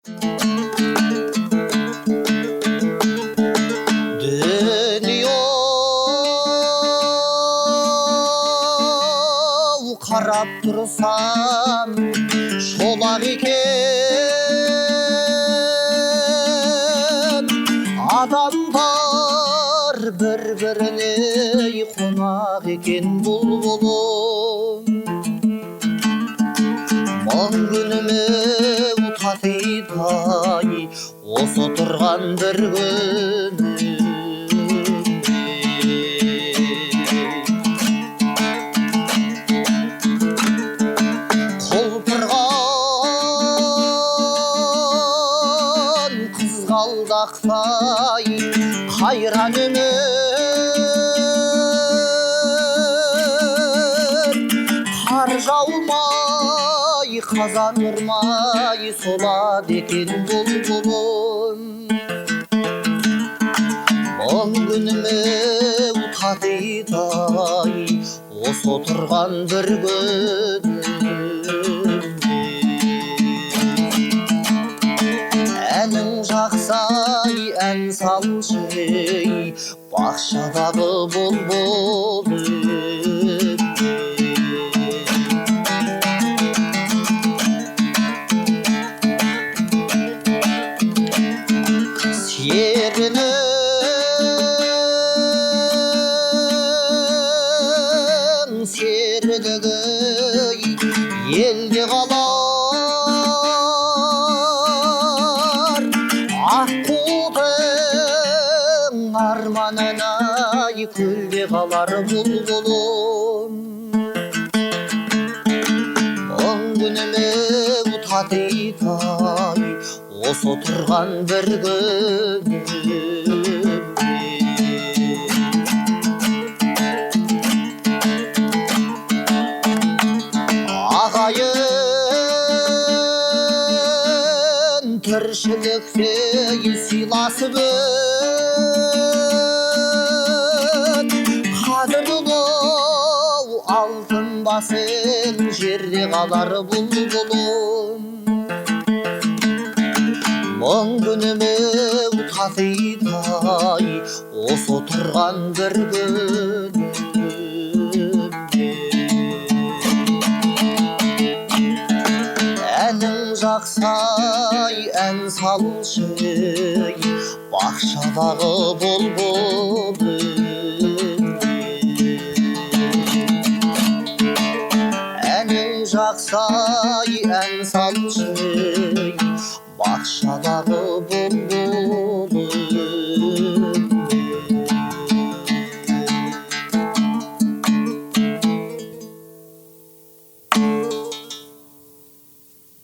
Dünya qarab tursam şolaq eken adamlar bir-birine qo'naq eken bulbulum Mon günüme utatıyday osu turgan bir gün Kolpırgan kızgaldaqtay hayran ömür Kar jaumay kazan ırmay solad eken bulbulum Mon günüme utatıyday osu turgan bir gün Әнің жақсай ән салшы бақшадағы бұлбұл Серінің серілігі елде қалар Аққудың арманына көлде қалар бұлбұлым Мың күніме ұтатыдай осы тұрған бір күн Ағайын тіршілікте сыйласып өт Қадірлі алтын басын жерде қалар бұлбұлым Мың күніме ұтатыдай осы тұрған бір күн Әнің жақсай ән салшы бақшадағы бұлбұлым Әнің жақсай ән салшы бақшадағы